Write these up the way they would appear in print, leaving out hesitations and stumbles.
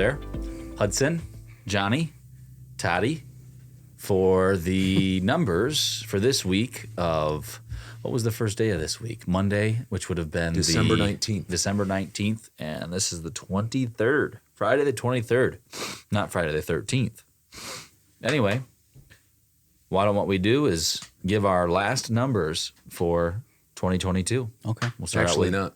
there. Hudson, Johnny, Toddy, for the numbers for this week of, what was the first day of this week? Monday, which would have been December 19th. December 19th, and this is the 23rd. Friday the 23rd, not Friday the 13th. Anyway, what we do is give our last numbers for 2022. Okay. We'll start Actually, out with, not.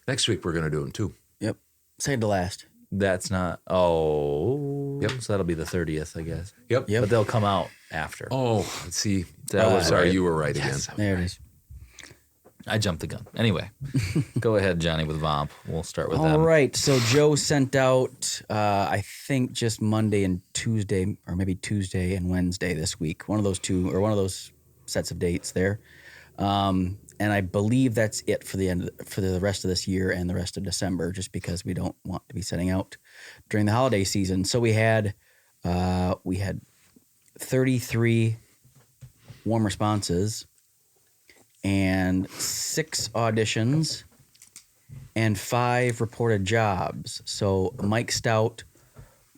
Next week, we're going to do them, too. Yep. Save the last. That's not, Yep. So that'll be the 30th, I guess. Yep. Yep. But they'll come out after. Oh, let's see. That was Sorry, right. you were right Yes, again. There it is. I jumped the gun. Anyway, go ahead, Johnny, with VOMP. We'll start with All them. right. So Joe sent out, I think, just Monday and Tuesday, or maybe Tuesday and Wednesday this week. One of those two, or one of those sets of dates there. And I believe that's it for the rest of this year and the rest of December, just because we don't want to be setting out during the holiday season. So we had 33 warm responses and 6 auditions and 5 reported jobs. So Mike Stout,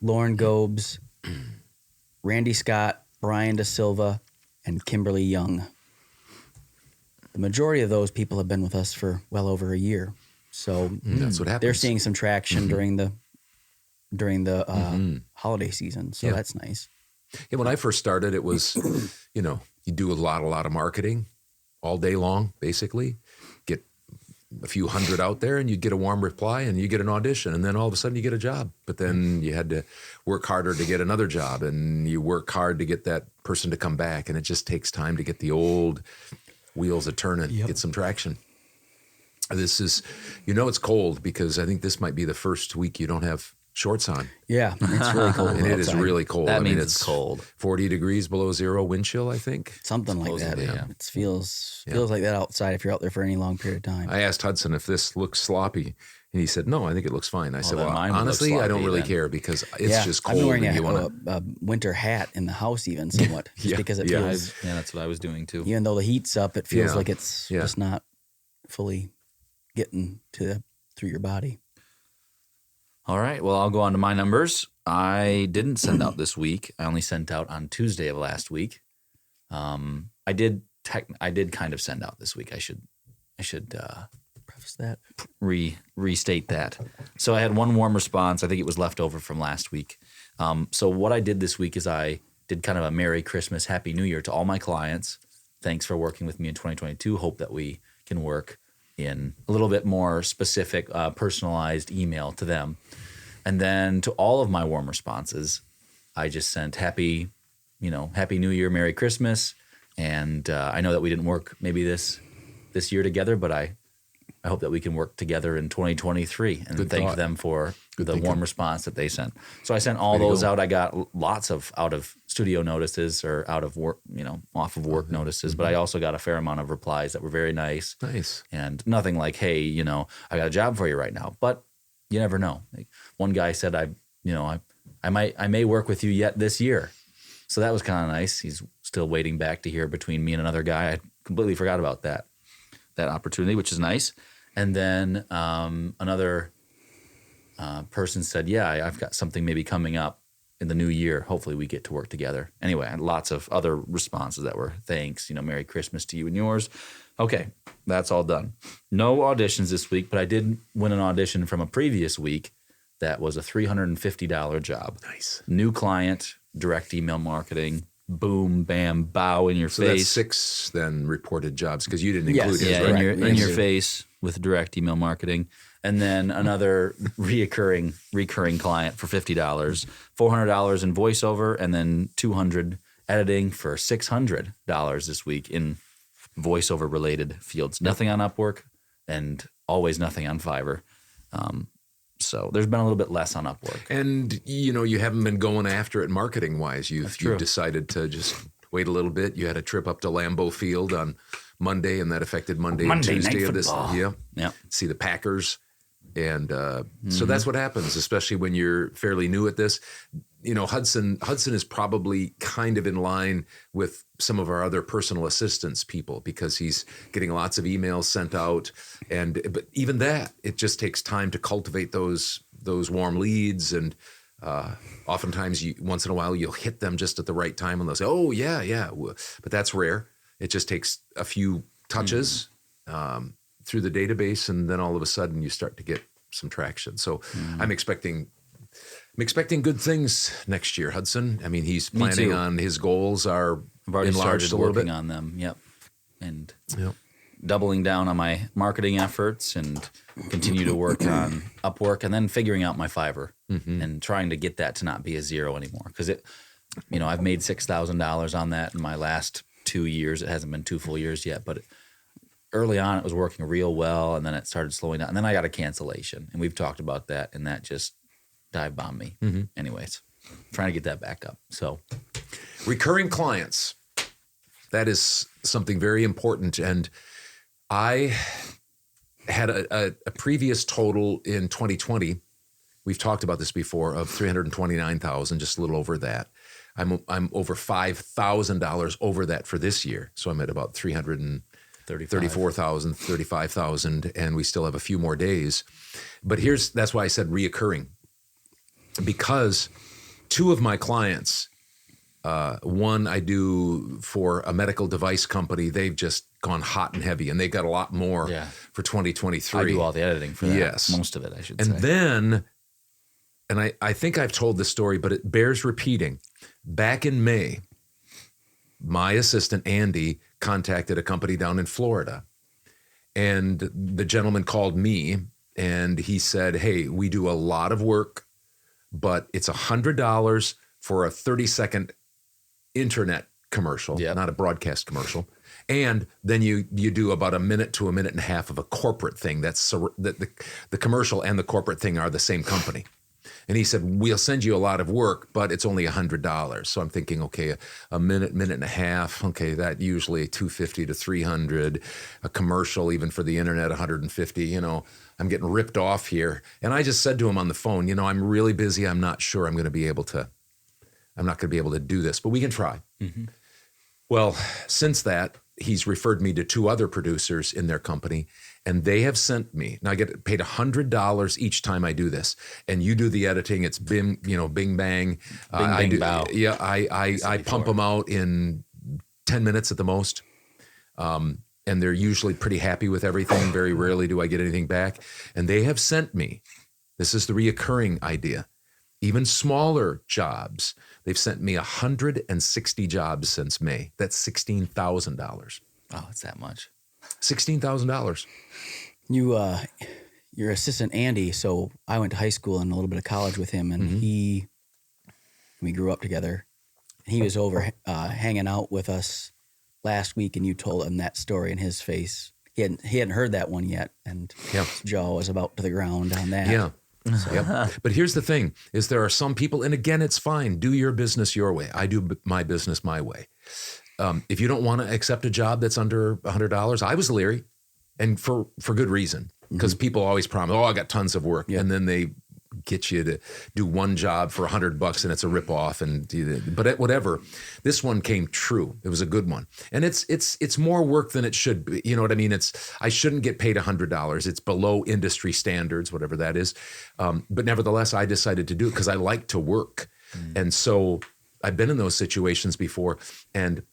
Lauren Gobes, Randy Scott, Brian DeSilva, and Kimberly Young. The majority of those people have been with us for well over a year. So That's what happens. they're seeing some traction during the holiday season. So that's nice. Yeah, when I first started, it was, you do a lot of marketing all day long, basically. Get a few hundred out there and you get a warm reply and you get an audition and then all of a sudden you get a job. But then you had to work harder to get another job and you work hard to get that person to come back. And it just takes time to get the old wheels a turning, get some traction. This is, it's cold because I think this might be the first week you don't have shorts on. Yeah, it's really cold. And it is really cold. That means it's cold. 40 degrees below zero wind chill, I think. Something like that. Supposedly, yeah. It feels like that outside if you're out there for any long period of time. I asked Hudson if this looks sloppy, and he said, no, I think it looks fine. I said, then well, mine would look honestly, I don't sloppy really then. care because it's just cold. I'm wearing and you wanna, a winter hat in the house even somewhat, just because it feels, That's what I was doing too. even though the heat's up, it feels Yeah. like it's just not fully getting through your body. All right. Well, I'll go on to my numbers. I didn't send out this week. I only sent out on Tuesday of last week. I did kind of send out this week. I should Preface that. restate that. So I had one warm response. I think it was left over from last week. So what I did this week is I did kind of a Merry Christmas, Happy New Year to all my clients. Thanks for working with me in 2022. Hope that we can work in a little bit more specific, personalized email to them. And then to all of my warm responses, I just sent Happy New Year, Merry Christmas. And I know that we didn't work maybe this year together, but I hope that we can work together in 2023 and thank them for the warm response that they sent. So I sent all those out. I got lots of out of studio notices or out of work, off of work notices, but I also got a fair amount of replies that were very nice. Nice. And nothing like, hey, I got a job for you right now, but you never know. Like one guy said, I may work with you yet this year. So that was kind of nice. He's still waiting back to hear between me and another guy. I completely forgot about that opportunity, which is nice. And then another person said, yeah, I've got something maybe coming up in the new year. Hopefully we get to work together. Anyway, I had lots of other responses that were thanks, Merry Christmas to you and yours. Okay, that's all done. No auditions this week, but I did win an audition from a previous week that was a $350 job. Nice. New client, direct email marketing, boom, bam, bow in your So face. that's 6 then reported jobs because you didn't include his, Yeah, right? in your face with direct email marketing. And then another recurring client for $50, $400 in voiceover, and then $200 editing for $600 this week in voiceover related fields. Nothing on Upwork and always nothing on Fiverr. So there's been a little bit less on Upwork. And, you haven't been going after it marketing-wise. You've decided to just wait a little bit. You had a trip up to Lambeau Field on Monday, and that affected Monday and Tuesday of this. Yeah. See the Packers. And so that's what happens, especially when you're fairly new at this. Hudson is probably kind of in line with some of our other personal assistance people because he's getting lots of emails sent out. But even that, it just takes time to cultivate those those warm leads, and oftentimes once in a while you'll hit them just at the right time, and they'll say, "Oh yeah," but that's rare. It just takes a few touches through the database, and then all of a sudden you start to get some traction. So I'm expecting good things next year, Hudson. I mean, he's planning on his goals are I've already enlarged started a little working bit on them. Yep. And Yep. doubling down on my marketing efforts and continue to work on Upwork, and then figuring out my Fiverr and trying to get that to not be a zero anymore. Because I've made $6,000 on that in my last 2 years. It hasn't been 2 full years yet, but early on it was working real well, and then it started slowing down. And then I got a cancellation, and we've talked about that, and that just dive bombed me. Anyways, trying to get that back up. So Recurring clients. That is something very important. And I had a previous total in 2020. We've talked about this before, of $329,000, just a little over that. I'm over $5,000 over that for this year. So I'm at about $334,000, $35,000, and we still have a few more days. But that's why I said reoccurring, because 2 of my clients, one I do for a medical device company, they've just gone hot and heavy, and they've got a lot more for 2023. I do all the editing for that. Yes. Most of it, I should say. And then, and I think I've told this story, but it bears repeating. Back in May, my assistant, Andy, contacted a company down in Florida. And the gentleman called me, and he said, "Hey, we do a lot of work, but it's $100 for a 30-second internet commercial, not a broadcast commercial. And then you do about a minute to a minute and a half of a corporate thing. That's the commercial and the corporate thing are the same company." And he said, "We'll send you a lot of work, but it's only $100. So I'm thinking, okay, a minute and a half. Okay, that usually $250 to $300. A commercial, even for the internet, $150. I'm getting ripped off here. And I just said to him on the phone, "I'm really busy. I'm not sure I'm not going to be able to do this, but we can try." Well, since that, he's referred me to 2 other producers in their company, and they have sent me. Now I get paid $100 each time I do this, and you do the editing. It's bing bang. Bing, bang, bow. Yeah, I pump them out in 10 minutes at the most, and they're usually pretty happy with everything. Very rarely do I get anything back, and they have sent me. This is the reoccurring idea. Even smaller jobs. They've sent me 160 jobs since May. That's $16,000. Oh, it's that much. $16,000. Your assistant Andy. So I went to high school and a little bit of college with him, and we grew up together. And he was over hanging out with us last week, and you told him that story, and his face, he hadn't heard that one yet, and his jaw was about to the ground on that. Yeah. Yep. But here's the thing, is there are some people, and again, it's fine. Do your business your way. I do my business my way. If you don't want to accept a job that's under $100, I was leery, and for good reason, because people always promise, I got tons of work. And then they get you to do one job for $100 and it's a ripoff. But whatever, this one came true. It was a good one. And it's more work than it should be. You know what I mean? I shouldn't get paid $100. It's below industry standards, whatever that is. But nevertheless, I decided to do it because I like to work. And so I've been in those situations before. And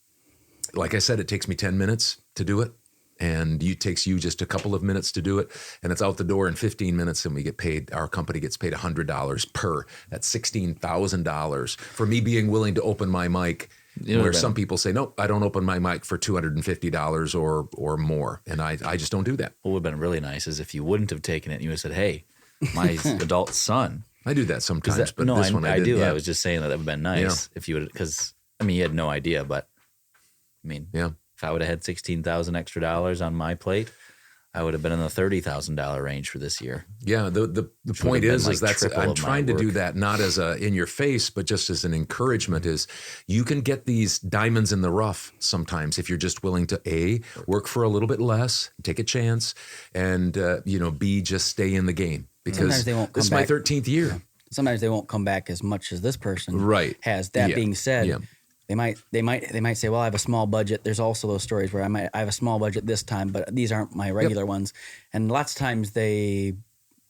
like I said, it takes me 10 minutes to do it. And it takes you just a couple of minutes to do it, and it's out the door in 15 minutes, and we get paid. Our company gets paid $100 per. That's $16,000 for me being willing to open my mic. Where some people say, "Nope, I don't open my mic for $250 or more," and I just don't do that. What would have been really nice is if you wouldn't have taken it and you would have said, "Hey, my adult son." I do that sometimes, but no, this one I didn't. do. Yeah. I was just saying that would have been nice if you would, because you had no idea, but if I would have had $16,000 extra dollars on my plate, I would have been in the $30,000 range for this year. Yeah, the point is that's I'm trying to do that not as a in your face, but just as an encouragement. Is you can get these diamonds in the rough sometimes if you're just willing to work for a little bit less, take a chance, and B, just stay in the game, because they won't come this is my 13th year. Yeah. Sometimes they won't come back as much as this person has. That being said. Yeah. They might say, "Well, I have a small budget." There's also those stories where I have a small budget this time, but these aren't my regular ones. And lots of times they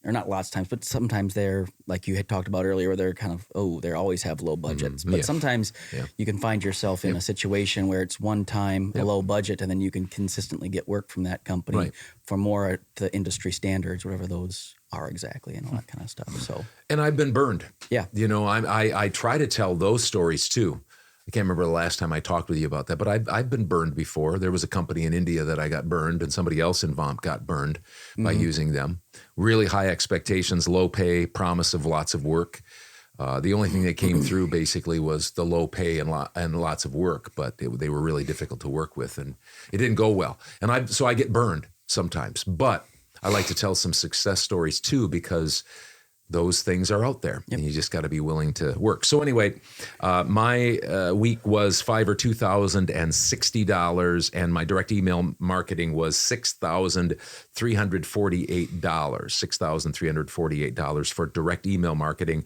or not lots of times, but sometimes they're, like you had talked about earlier, they're kind of, they always have low budgets. But sometimes you can find yourself in a situation where it's one time a low budget, and then you can consistently get work from that company for more at the industry standards, whatever those are exactly, and all that kind of stuff. So, and I've been burned. Yeah. You know, I try to tell those stories too. I can't remember the last time I talked with you about that, but I've been burned before. There was a company in India that I got burned, and somebody else in VOMP got burned by using them. Really high expectations, low pay, promise of lots of work. The only thing that came through basically was the low pay and lots of work, but they were really difficult to work with, and it didn't go well. And so I get burned sometimes, but I like to tell some success stories too, because those things are out there, and you just got to be willing to work. So anyway, my week was $5,000 or $2,060, and my direct email marketing was $6,348 for direct email marketing.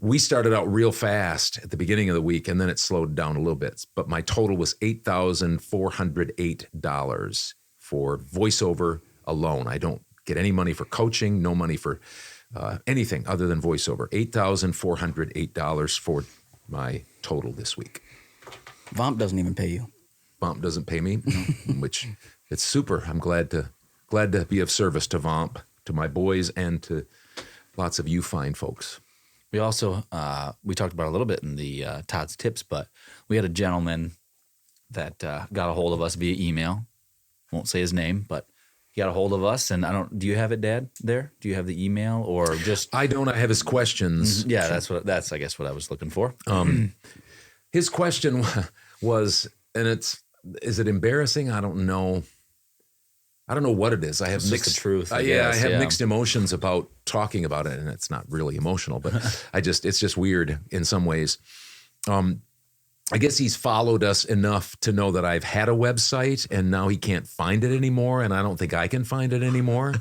We started out real fast at the beginning of the week, and then it slowed down a little bit. But my total was $8,408 for voiceover alone. I don't get any money for coaching, no money for anything other than voiceover. $8,408 for my total this week. VOMP doesn't even pay you. VOMP doesn't pay me, which it's super. I'm glad to be of service to VOMP, to my boys, and to lots of you fine folks. We also, we talked about it a little bit in the Todd's tips, but we had a gentleman that got a hold of us via email. Won't say his name, but he got a hold of us, and do you have it, Dad, there? Do you have the email, or just? I don't. I have his questions. Yeah, that's I guess what I was looking for. His question was, and is it embarrassing? I don't know. I don't know what it is. I have mixed the truth. I have mixed emotions about talking about it, and it's not really emotional, but it's just weird in some ways. I guess he's followed us enough to know that I've had a website, and now he can't find it anymore, and I don't think I can find it anymore.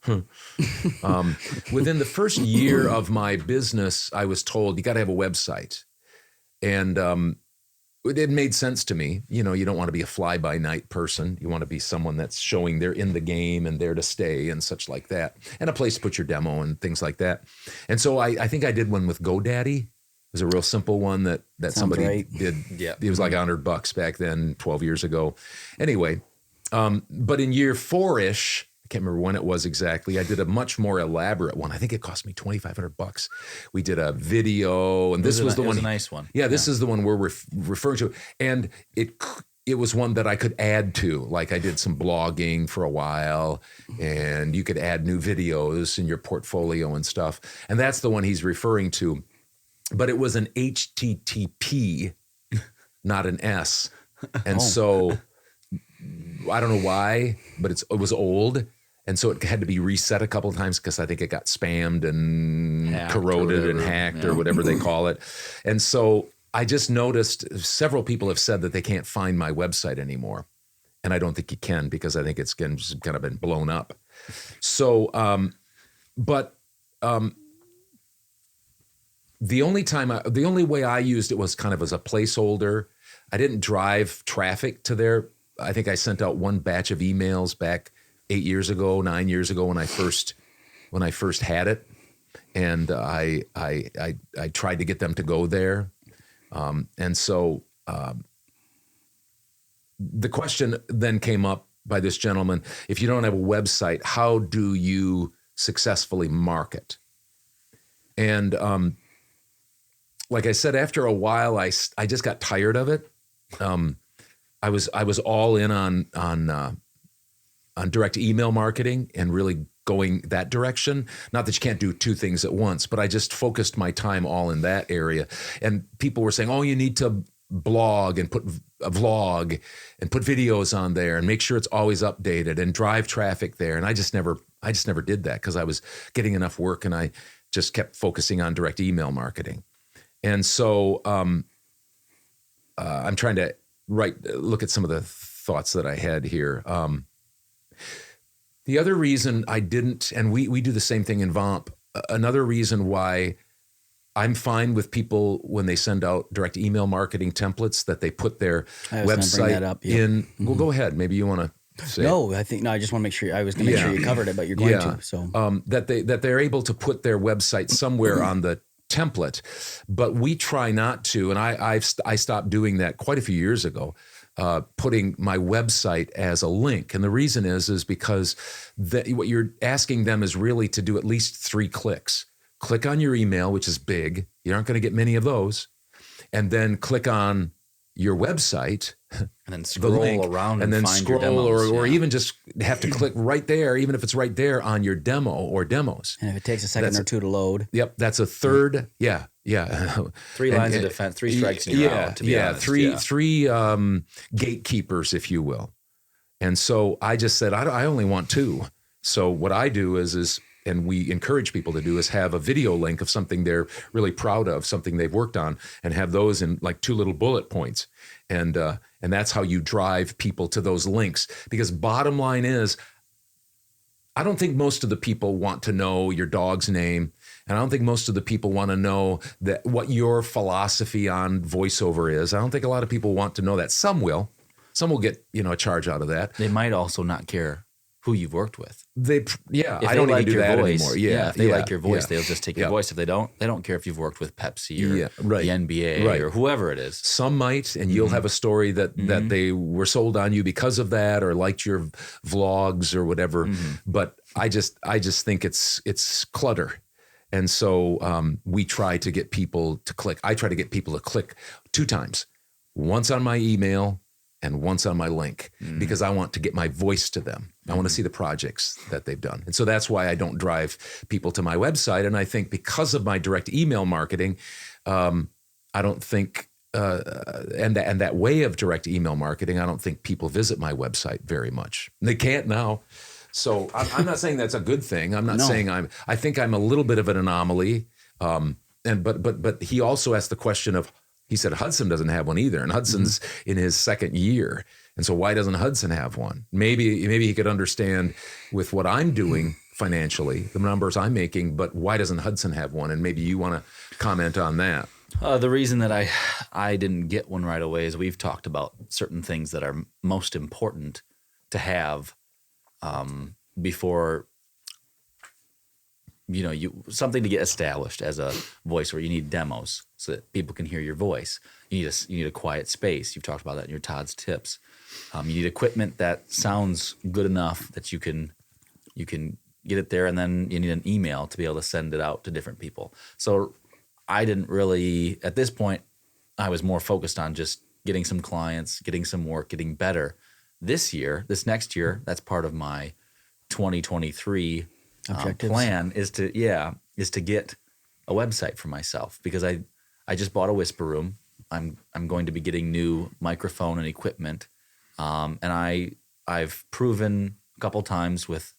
Within the first year of my business, I was told you got to have a website, and it made sense to me. You know, you don't want to be a fly-by-night person. You want to be someone that's showing they're in the game and there to stay and such like that, and a place to put your demo and things like that. And so I think I did one with GoDaddy. It was a real simple one that somebody did. Yeah. It was like $100 back then, 12 years ago. Anyway, but in year 4-ish, I can't remember when it was exactly, I did a much more elaborate one. I think it cost me $2,500. We did a video, and this was the one. It was a nice one. Yeah, this is the one we're referring to. And it was one that I could add to. Like I did some blogging for a while, and you could add new videos in your portfolio and stuff. And that's the one he's referring to. But it was an HTTP, not an S. And so I don't know why, but it was old. And so it had to be reset a couple of times because I think it got spammed and corroded and hacked or whatever they call it. And so I just noticed several people have said that they can't find my website anymore. And I don't think you can, because I think it's kind of been blown up. So, the only way I used it was kind of as a placeholder. I didn't drive traffic to there. I think I sent out one batch of emails back 9 years ago when I first had it, and I tried to get them to go there, and so the question then came up by this gentleman: if you don't have a website, how do you successfully market? And like I said, after a while, I just got tired of it. I was all in on direct email marketing and really going that direction. Not that you can't do two things at once, but I just focused my time all in that area. And people were saying, "Oh, you need to blog and put a vlog and put videos on there and make sure it's always updated and drive traffic there." And I just never did that because I was getting enough work, and I just kept focusing on direct email marketing. And so I'm trying to look at some of the thoughts that I had here. The other reason I didn't, and we do the same thing in VOMP, another reason why I'm fine with people when they send out direct email marketing templates that they put their website in. Well, go ahead. Maybe you want to say? No, I just want to make sure. I was going to make sure you covered it, but you're going to. So that they're able to put their website somewhere on the template, but we try not to. And I stopped doing that quite a few years ago. Putting my website as a link. And the reason is because what you're asking them is really to do at least 3 clicks. Click on your email, which is big. You aren't going to get many of those. And then click on your website. And then scroll around and then find scroll your demos, or even just have to click right there, even if it's right there on your demo or demos. And if it takes a second or two to load. Yep. That's a third. Yeah. 3 lines of defense, 3 strikes and you're out, to be honest. Three gatekeepers, if you will. And so I just said, I only want 2. So what I do is, and we encourage people to do, is have a video link of something they're really proud of, something they've worked on, and have those in like 2 little bullet points. And that's how you drive people to those links. Because bottom line is, I don't think most of the people want to know your dog's name. And I don't think most of the people want to know that what your philosophy on voiceover is. I don't think a lot of people want to know that. Some will. Some will get, a charge out of that. They might also not care who you've worked with. I don't even do that anymore. If they like your voice, they'll just take your voice. If they don't care if you've worked with Pepsi or the NBA or whoever it is. Some might, and you'll have a story that they were sold on you because of that, or liked your vlogs or whatever. But I just think it's clutter. And so we try to get people to click. I try to get people to click 2 times, once on my email and once on my link, because I want to get my voice to them. I want to see the projects that they've done. And so that's why I don't drive people to my website. And I think because of my direct email marketing, I don't think, and that way of direct email marketing, I don't think people visit my website very much. They can't now. So I'm not saying that's a good thing. I'm not saying I think I'm a little bit of an anomaly. But he also asked the question of, he said Hudson doesn't have one either, and Hudson's in his 2nd year, and so why doesn't Hudson have one? Maybe he could understand with what I'm doing financially, the numbers I'm making, but why doesn't Hudson have one? And maybe you want to comment on that. The reason that I didn't get one right away is we've talked about certain things that are most important to have before. Something to get established as a voice, where you need demos so that people can hear your voice. You need a quiet space. You've talked about that in your Todd's tips. You need equipment that sounds good enough that you can get it there, and then you need an email to be able to send it out to different people. So I didn't really, at this point, I was more focused on just getting some clients, getting some work, getting better. This next year, that's part of my 2023 plan is to get a website for myself, because I just bought a whisper room. I'm going to be getting new microphone and equipment, and I've proven a couple times with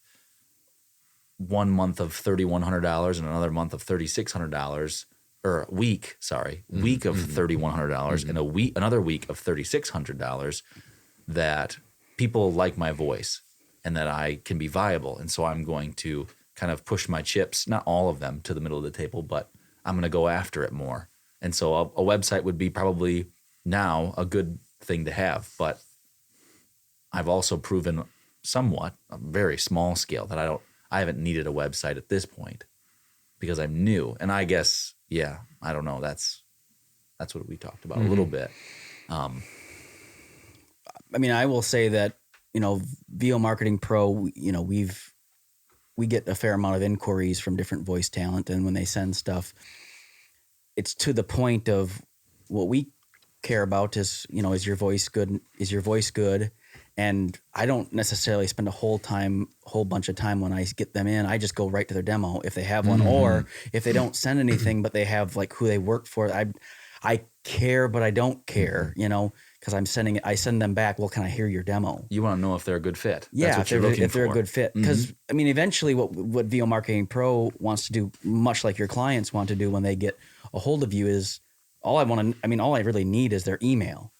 1 month of $3,100 and another month of $3,600, or week of $3,100 and another week of $3,600, that people like my voice and that I can be viable. And so I'm going to kind of push my chips, not all of them, to the middle of the table, but I'm going to go after it more. And so a website would be probably now a good thing to have. But I've also proven somewhat, a very small scale, that I haven't needed a website at this point because I'm new. And I guess, I don't know. That's what we talked about a little bit. I will say that, VO Marketing Pro, we get a fair amount of inquiries from different voice talent, and when they send stuff, it's to the point of what we care about is, is your voice good? Is your voice good? And I don't necessarily spend a whole bunch of time when I get them in. I just go right to their demo if they have one, or if they don't send anything, but they have like who they work for. I care, but I don't care, because I send them back. Well, can I hear your demo? You want to know if they're a good fit. Yeah, That's what if they're a good fit. Because eventually, what VO Marketing Pro wants to do, much like your clients want to do when they get a hold of you, is all I really need is their email,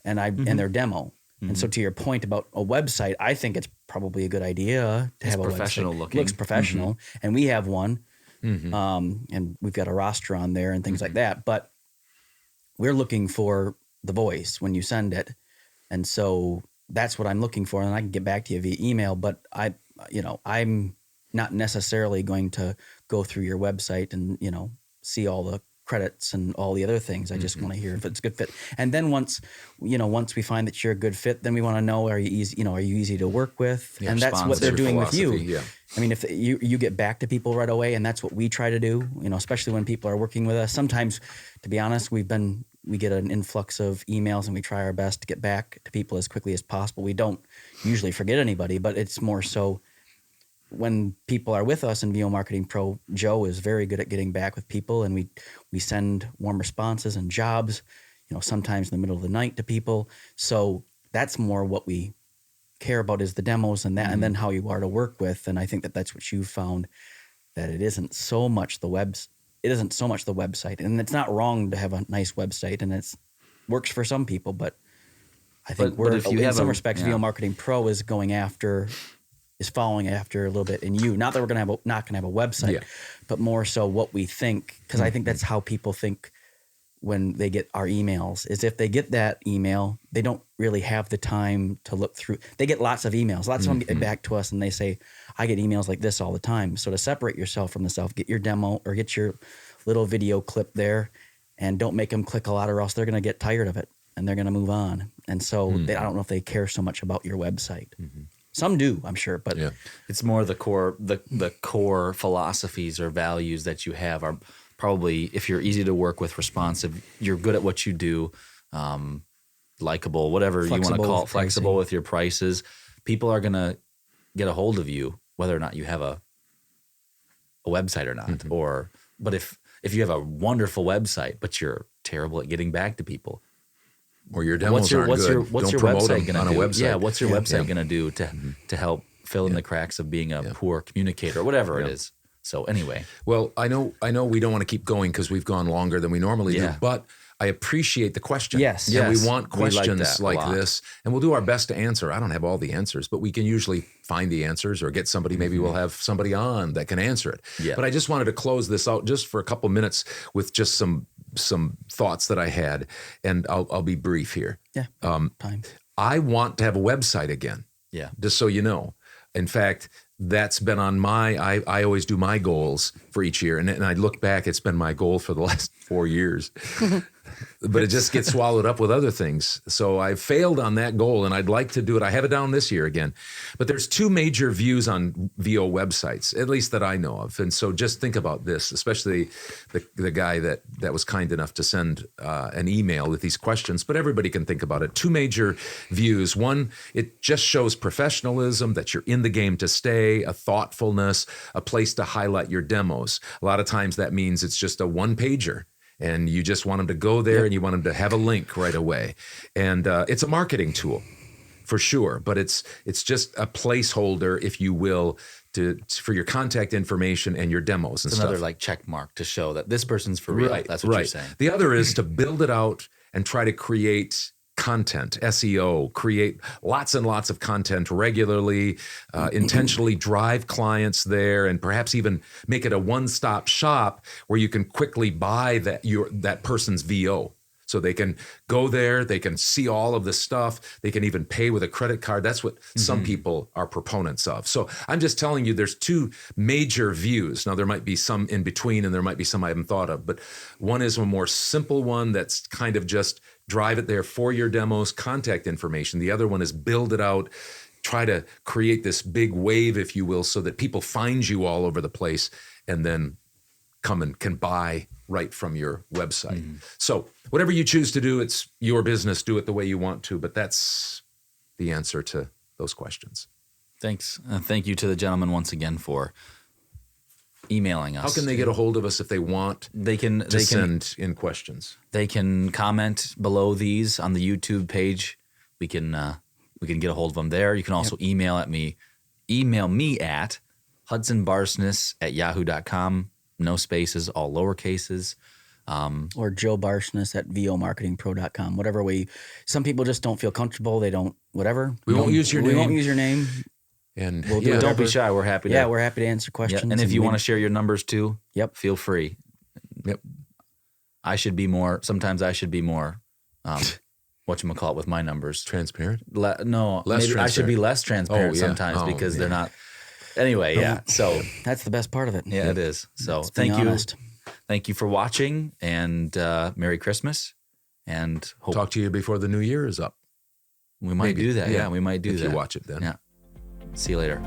and their demo. And so, to your point about a website, I think it's probably a good idea to have a professional website. looking. Looks professional, and we have one, and we've got a roster on there and things like that. But we're looking for the voice when you send it, and so that's what I'm looking for, and I can get back to you via email. But I'm not necessarily going to go through your website and, see all the credits and all the other things. I just want to hear if it's a good fit. And then once we find that you're a good fit, then we want to know, are you easy to work with? Yeah, and that's what they're doing with you. philosophy, yeah. I mean, if you get back to people right away, and that's what we try to do, especially when people are working with us. Sometimes, to be honest, we get an influx of emails, and we try our best to get back to people as quickly as possible. We don't usually forget anybody, but it's more so when people are with us in VO Marketing Pro. Joe is very good at getting back with people, and we send warm responses and jobs, sometimes in the middle of the night to people. So that's more what we care about, is the demos and that, and then how you are to work with. And I think that that's what you found, that it isn't so much the website, and it's not wrong to have a nice website, and it's works for some people, but I think in some respects, VO Marketing Pro is following after a little bit in you. Not that we're not gonna have a website, but more so what we think, because I think that's how people think when they get our emails. Is if they get that email, they don't really have the time to look through. They get lots of emails. Lots of them get back to us, and they say, "I get emails like this all the time." So to separate yourself from the stuff, get your demo or get your little video clip there, and don't make them click a lot, or else they're gonna get tired of it and they're gonna move on. And so I don't know if they care so much about your website. Some do, I'm sure, but it's more the core philosophies or values that you have are probably, if you're easy to work with, responsive, you're good at what you do, likable, whatever you want to call it, flexible with your prices, people are going to get a hold of you, whether or not you have a website or not. But if you have a wonderful website, but you're terrible at getting back to people, or your demos aren't good, what's don't your promote website them going on to a do? website. Yeah, what's your website going to do to help fill in the cracks of being a poor communicator, whatever it is. So anyway. Well, I know we don't want to keep going because we've gone longer than we normally do, but I appreciate the question. Yes. And we want questions like this, and we'll do our best to answer. I don't have all the answers, but we can usually find the answers or get somebody. Maybe we'll have somebody on that can answer it. Yeah. But I just wanted to close this out just for a couple minutes with just some thoughts that I had, and I'll be brief here. Yeah. Time. I want to have a website again. Yeah. Just so you know. In fact, that's been on I always do my goals for each year. And I look back, it's been my goal for the last 4 years. But it just gets swallowed up with other things. So I failed on that goal, and I'd like to do it. I have it down this year again. But there's 2 major views on VO websites, at least that I know of. And so just think about this, especially the guy that was kind enough to send an email with these questions. But everybody can think about it. 2 major views. One, it just shows professionalism, that you're in the game to stay, a thoughtfulness, a place to highlight your demos. A lot of times that means it's just a one-pager, and you just want them to go there and you want them to have a link right away. And it's a marketing tool for sure, but it's just a placeholder, if you will, for your contact information and your demos and it's stuff. Another like check mark to show that this person's for real. That's what you're saying. The other is to build it out and try to create content, SEO, create lots and lots of content regularly, intentionally drive clients there, and perhaps even make it a one-stop shop where you can quickly buy that person's VO. So they can go there, they can see all of the stuff, they can even pay with a credit card. That's what some people are proponents of. So I'm just telling you, there's 2 major views. Now, there might be some in between, and there might be some I haven't thought of, but one is a more simple one that's kind of just drive it there for your demos, contact information. The other one is build it out, try to create this big wave, if you will, so that people find you all over the place and then come and can buy right from your website. So whatever you choose to do, it's your business. Do it the way you want to, but that's the answer to those questions. Thanks. Thank you to the gentleman once again for emailing us. How can they get a hold of us if they want to send in questions? They can comment below these on the YouTube page. We can get a hold of them there. You can also email me at hudsonbarsness@yahoo.com. No spaces, all lowercases. Or Joe Barsness at vomarketingpro.com. Whatever way. Some people just don't feel comfortable. They don't, whatever. We won't use your name. We won't use your name. And we'll do it. Don't be shy. We're happy to. Yeah, we're happy to answer questions. And if you want to share your numbers too, feel free. Yep. Sometimes I should be more whatchamacallit with my numbers. Transparent? No, Less maybe I should be transparent. less transparent Oh, yeah. sometimes Oh, because yeah. they're not. Anyway, yeah. So That's the best part of it. yeah, it is. So Let's be thank you. honest. Thank you for watching, and Merry Christmas. And hope Talk to you before the new year is up. we might Maybe. do that. Yeah. Yeah, we might do if that. you watch it then. Yeah. See you later.